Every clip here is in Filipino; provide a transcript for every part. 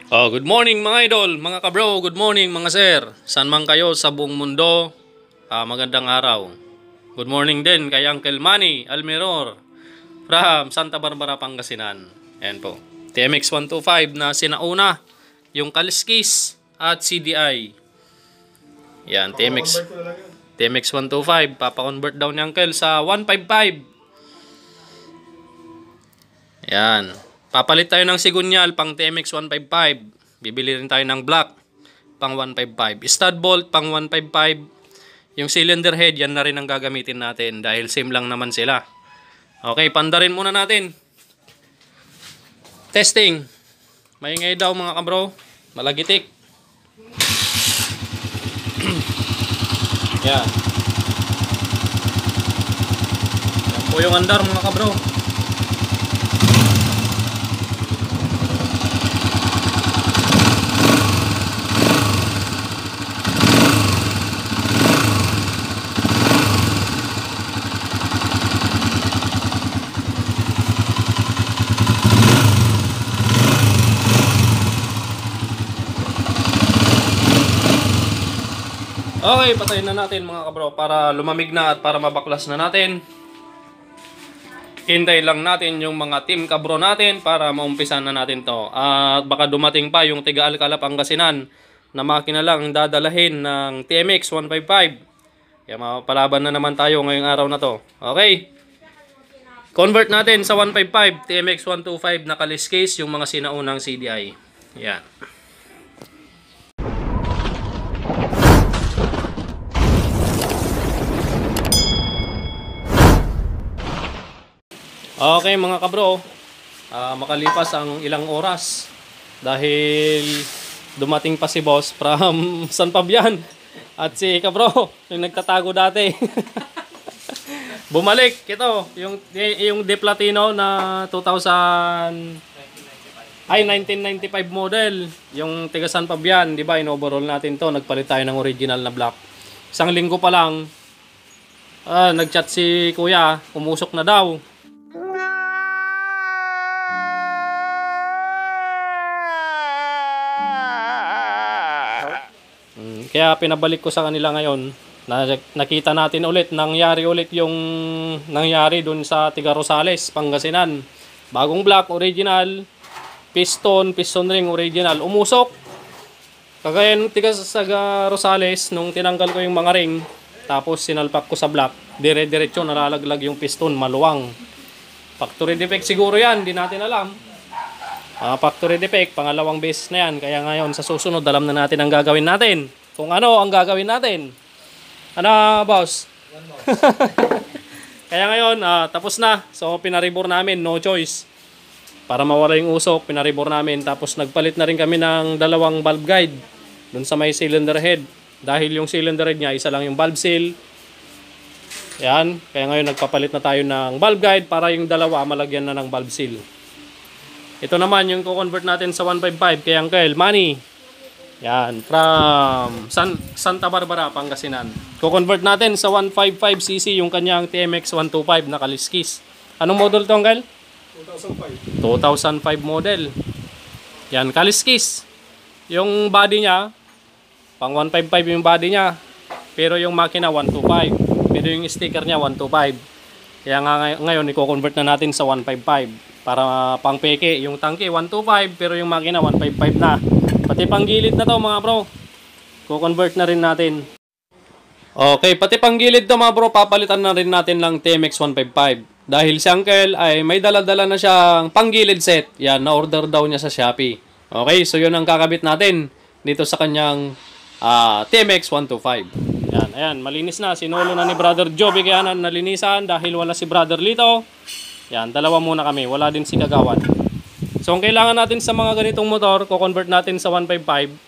Good morning mga idol, mga kabro, good morning mga sir. Saan man kayo sa buong mundo, magandang araw. Good morning din kay Uncle Manny Almiror from Santa Barbara, Pangasinan. Ayan po, TMX 125 na sinauna, yung Kaliskis at CDI. Yan, TMX 125, papakonvert daw ni Uncle sa 155. Yan. Papalit tayo ng sigunyal pang TMX 155. Bibili rin tayo ng block pang 155. Stud bolt pang 155. Yung cylinder head, yan na rin ang gagamitin natin dahil same lang naman sila. Okay, pandarin muna natin. Testing. Maingay daw mga kabro. Malagitik. Yan. Yan po yung andar mga kabro. Okay, patayin na natin mga kabro para lumamig na at para mabaklas na natin. Hintay lang natin yung mga team kabro natin para maumpisan na natin to. At baka dumating pa yung tiga Alcala Pangasinan na makina lang dadalahin ng TMX 155. Kaya mapalaban na naman tayo ngayong araw na to. Okay. Convert natin sa 155, TMX 125 na Kaliskis yung mga sinaunang CDI. Yan. Okay mga kabro, makalipas ang ilang oras dahil dumating pa si boss from San Fabian at si kabro yung nagtatago dati. Bumalik ito yung De Platino na 1995 model, yung tiga San Fabian, di ba? In-overall natin to, nagpalit tayo ng original na block. Isang linggo pa lang, nagchat si kuya, umusok na daw. Kaya pinabalik ko sa kanila ngayon. Nakita natin ulit, nangyari ulit yung nangyari dun sa tiga Rosales, Pangasinan. Bagong block, original, piston ring, original, umusok. Kagaya ng tiga sa Rosales, nung tinanggal ko yung mga ring, tapos sinalpak ko sa block, dire-diretso nalalaglag yung piston, maluwang. Factory defect siguro yan, di natin alam. Factory defect, pangalawang beses na yan. Kaya ngayon sa susunod, alam na natin ang gagawin natin. Kung ano ang gagawin natin. Ano, boss? Kaya ngayon, tapos na. So, pinaribor namin, no choice. Para mawala yung usok, pinaribor namin. Tapos, nagpalit na rin kami ng dalawang valve guide dun sa may cylinder head. Dahil yung cylinder head niya, isa lang yung valve seal. Yan. Kaya ngayon, nagpapalit na tayo ng valve guide para yung dalawa malagyan na ng valve seal. Ito naman yung co-convert natin sa 155 kay Uncle Manny. Yan, from Santa Barbara, Pangasinan. Co-convert natin sa 155cc yung kanyang TMX 125 na Kaliskis. Anong model to, Uncle? 2005 model. Yan, Kaliskis. Yung body niya, pang 155 yung body niya. Pero yung makina 125. Pero yung sticker niya 125. Kaya ngayon, i-convert na natin sa 155. Para pang peke, yung tangke 125 pero yung makina 155 na. Pati pang gilid na to mga bro, ko-convert na rin natin. Okay, pati pang gilid to mga bro, papalitan na rin natin lang TMX 155. Dahil si Uncle ay may dala-dala na siyang panggilid set. Yan, na-order daw niya sa Shopee. Okay, so yun ang kakabit natin dito sa kanyang TMX 125. Yan, ayan, malinis na. Sinulo na ni Brother Joby kaya nalinisan dahil wala si Brother Lito. Yan, dalawa muna kami. Wala din si Kagawan. So, ang kailangan natin sa mga ganitong motor, ko-convert natin sa 155.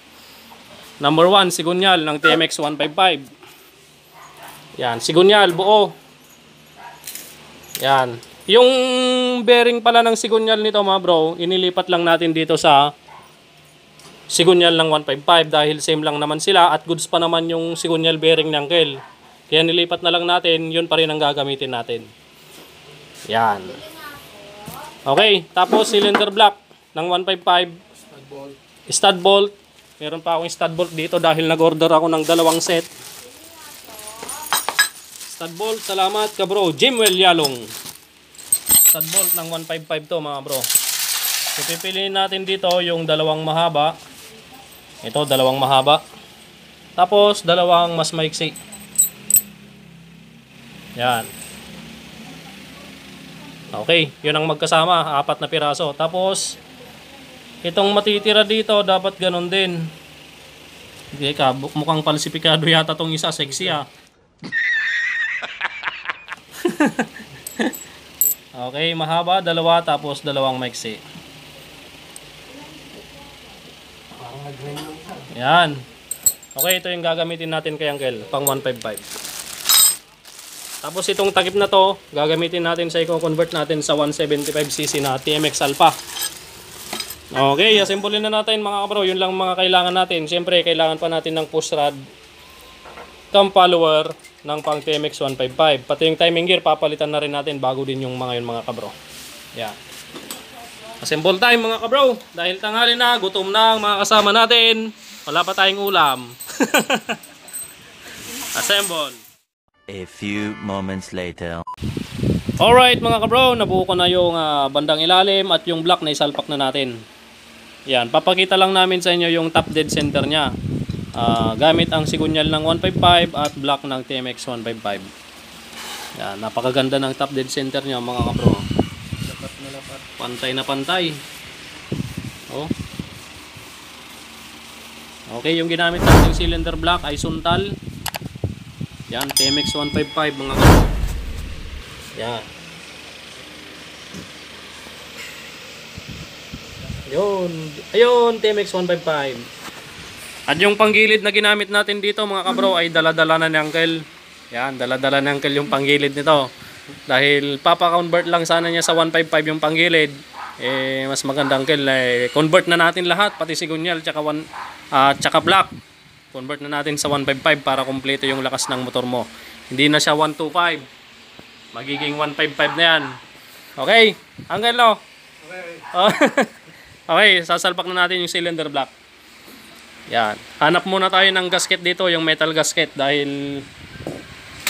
Number 1, sigunyal ng TMX 155. Yan, sigunyal, buo. Yan. Yung bearing pala ng sigunyal nito mga bro, inilipat lang natin dito sa sigunyal ng 155 dahil same lang naman sila at goods pa naman yung sigunyal bearing ng Uncle. Kaya nilipat na lang natin, yun pa rin ang gagamitin natin. Yan. Okay, tapos cylinder block ng 155. stud bolt. Meron pa akong stud bolt dito dahil nag-order ako ng dalawang set. Stud bolt, salamat ka bro. Jimwell Yalong. Stud bolt ng 155 to mga bro. So pipiliin natin dito yung dalawang mahaba. Ito, dalawang mahaba. Tapos, dalawang mas maiksi. Yan. Okay, yun ang magkasama. 4 na piraso. Tapos, itong matitira dito, dapat ganun din. Hindi ka, mukhang palsipikado yata tong isa. Sexy ah. Okay, mahaba, dalawa, tapos dalawang maiksi. Yan. Okay, ito yung gagamitin natin kay Uncle, pang 155. Tapos itong takip na to, gagamitin natin sa i-convert natin sa 175cc na TMX Alpha. Okay, assemble na natin mga kabro. Yun lang mga kailangan natin. Siyempre, kailangan pa natin ng push rod, cam follower ng pang TMX 155. Pati yung timing gear, papalitan na rin natin bago din yung mga yun mga kabro. Yan. Assemble time mga kabro. Dahil tanghali na, gutom na ang mga kasama natin. Wala pa tayong ulam. Assemble. A few moments later. Alright mga kabro, nabuo ko na yung bandang ilalim at yung block na isalpak na natin. Yan, papakita lang namin sa inyo yung top dead center nya. Gamit ang sigunyal ng 155 at block ng TMX 155. Yan, napakaganda ng top dead center nya mga kabro. Pantay na pantay. Oh. Okay, yung ginamit natin cylinder block ay Suntal. Yan, TMX 155 mga kabro. Yan. Ayun. Ayun, TMX 155. At yung panggilid na ginamit natin dito mga kabro ay dala-dala na ni Uncle. Yan, dala-dala ni Uncle yung panggilid nito. Dahil papa-convert lang sana niya sa 155 yung panggilid. Eh, mas maganda Uncle. Convert na natin lahat, pati sigunyal, tsaka block. Convert na natin sa 155 para kumpleto yung lakas ng motor mo. Hindi na siya 125. Magiging 155 na yan. Okay? Uncle, no? Okay. Okay, sasalpak na natin yung cylinder block. Yan. Hanap muna tayo ng gasket dito, yung metal gasket. Dahil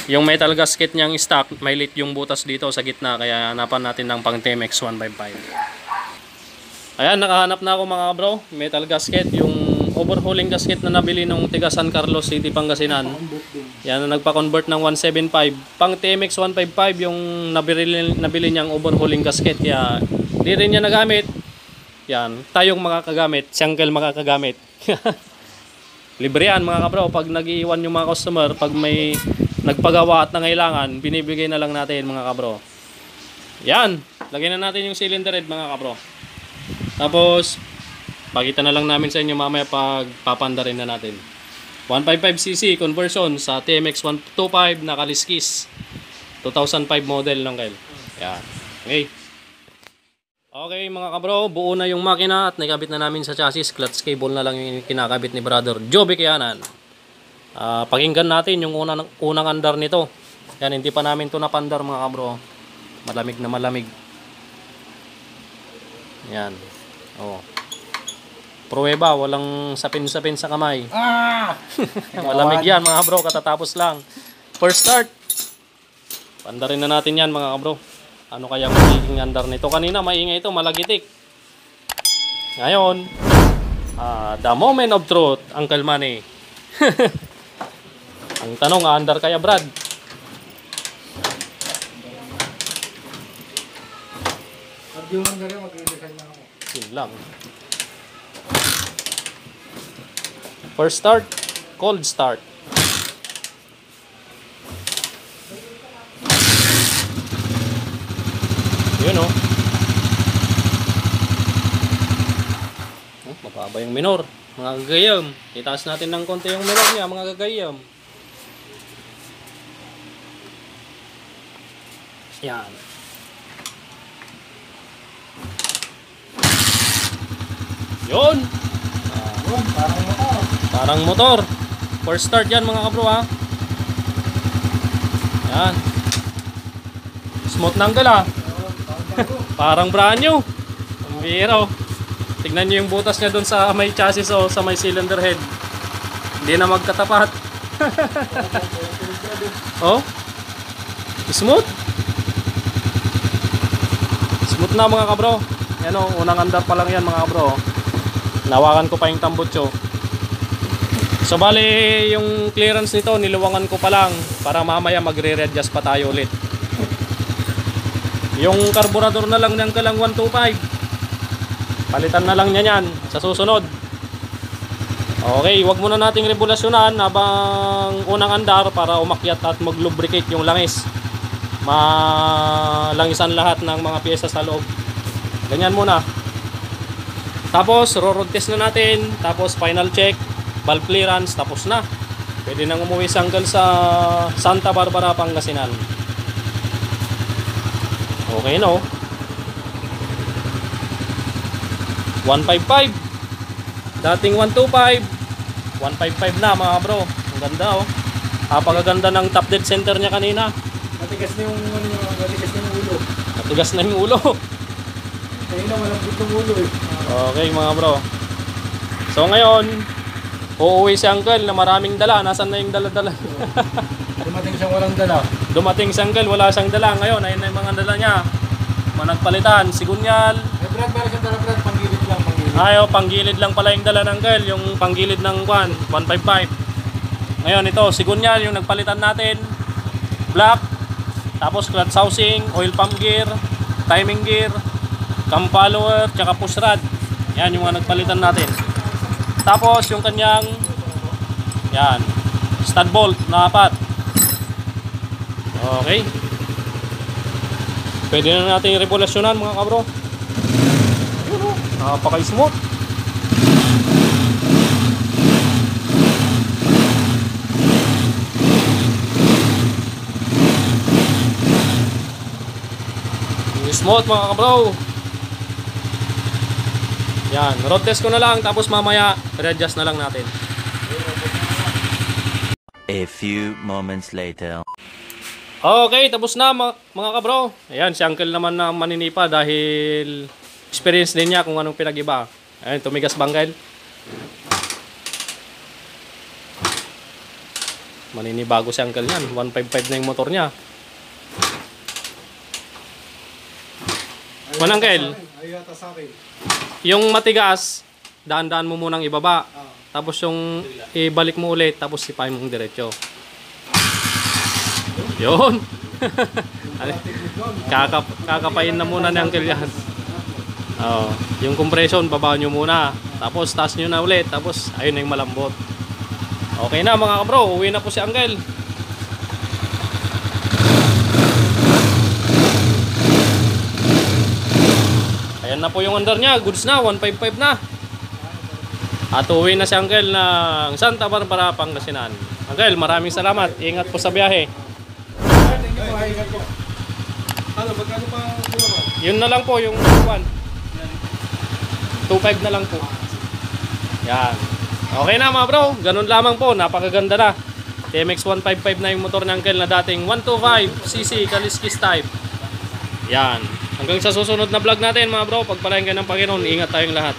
yung metal gasket niyang stock, may lit yung butas dito sa gitna. Kaya hanapan natin ng pang TMX 155. Ayan, nakahanap na ako mga bro. Metal gasket, yung overhauling gasket na nabili nung tiga San Carlos City, Pangasinan. Yan, na nagpa-convert ng 175. Pang TMX 155 yung nabili niyang overhauling gasket. Kaya di rin niya nagamit. Yan, tayong makakagamit. Si Uncle makakagamit. Libre yan mga kabro. Pag nag-iwan yung mga customer, pag may nagpagawa at nangailangan, binibigay na lang natin mga kabro. Yan, lagyan na natin yung cylinder head mga kabro. Tapos pakita na lang namin sa inyo mamaya pag papandarin na natin. 155cc conversion sa TMX 125 na kaliskis. 2005 model lang kayo. Yan. Okay. Okay mga kabro, buo na yung makina at nakabit na namin sa chassis. Clutch cable na lang yung kinakabit ni Brother Joby Kianan. Pakinggan natin yung unang andar nito. Yan, hindi pa namin to napandar mga kabro. Malamig na malamig. Yan. Oh. Pruweba, walang sapin-sapin sa kamay. Malamig yan mga kabro, katatapos lang. First start. Pandarin na natin yan mga kabro. Ano kaya magiging andar nito? Kanina maingay ito, malagitik. Ngayon, the moment of truth, Uncle Manny. Ang tanong, andar kaya Brad? Yun lang. First start, cold start. Yun oh. Mababa yung minor. Mga gagayam. Itaas natin ng konti yung minor niya, mga gagayam. Yan. Yun. Parang motor. First start yan mga kabro ha. Yan. Smooth na Uncle ha. Parang brand new. Ang biro. Tignan nyo yung butas niya doon sa may chassis o sa may cylinder head. Hindi na magkatapat. Oh? Smooth? Smooth na mga kabro. Yan o, unang andar pa lang yan mga kabro. Nawakan ko pa yung tambutso. So bali yung clearance nito niluwangan ko pa lang para mamaya magre-readjust pa tayo ulit. Yung karburador na lang ng kalang 125. Palitan na lang niya yan sa susunod. Okay, wag muna nating regulasyonan habang unang andar para umakyat at mag-lubricate yung langis. Malangisan lahat ng mga piyesa sa loob. Ganyan muna. Tapos road test na natin, tapos final check, valve clearance, tapos na. Pwede nang umuwi sa uncle sa Santa Barbara, Pangasinan. Okay no? 155. Dating 125. 155 na mga bro. Ang ganda oh. Napakaganda ng top dead center niya kanina. Matigas na yung matigas na yung ulo. Matigas na yung ulo. Kanina malambot yung ulo eh. Okay mga bro. So ngayon, uuwi si uncle na maraming dala. Nasaan na yung dala-dala? Dumating siyang walang dala. Dumating si uncle, wala siyang dala. Ngayon, ayun na yung mga dala niya. Managpalitan, sigunyal. Eh Brad, para siyang dala Brad, panggilid lang, panggilid. Ayo, panggilid lang pala yung dala ng uncle. Yung panggilid ng 155. Ngayon ito, sigunyal yung nagpalitan natin. Black. Tapos clutch housing, oil pump gear, timing gear, cam follower, tsaka push rod. Yan yung mga nagpalitan natin. Tapos yung kanyang yan, stud bolt na 4. Okay. Pwede na natin regulasyonan mga kabro. Napaka-smooth. Smooth mga kabro. Yan, road test ko na lang tapos mamaya readjust na lang natin. A few moments later. Okay, tapos na mga kabro. Ayan, si uncle naman na maninipa dahil experience din niya kung anong pinag-iba. Ayan, tumigas bangkel. Maninibago si uncle niyan. 155 na yung motor niya. Manangkel, Ay yata sa akin. yung matigas, daan-daan mo munang ibaba. Tapos yung ibalik mo ulit, tapos sipahin mong diretso. Yun. Kakapain na muna ni uncle yan. Oh, yung compression, baba nyo muna. Tapos taas nyo na ulit. Tapos ayun na yung malambot. Okay na mga kabro, uwi na po si uncle. Ayan na po yung under niya. Goods na. 155 na. At uwi na si uncle ng Santa Barbara, Pangasinan. Uncle, maraming salamat. Ingat po sa biyahe. Thank you po, ay ingat po. Ano, magkano pa kulang? Yun na lang po yung 1. 2.5 na lang po. Yan. Okay na mga bro. Ganun lamang po. Napakaganda na. TMX 155 na yung motor ng uncle na dating 125cc Kaliskis type. Yan. Hanggang sa susunod na vlog natin mga bro. Pagpalain kayo ng Panginoon. Ingat tayong lahat.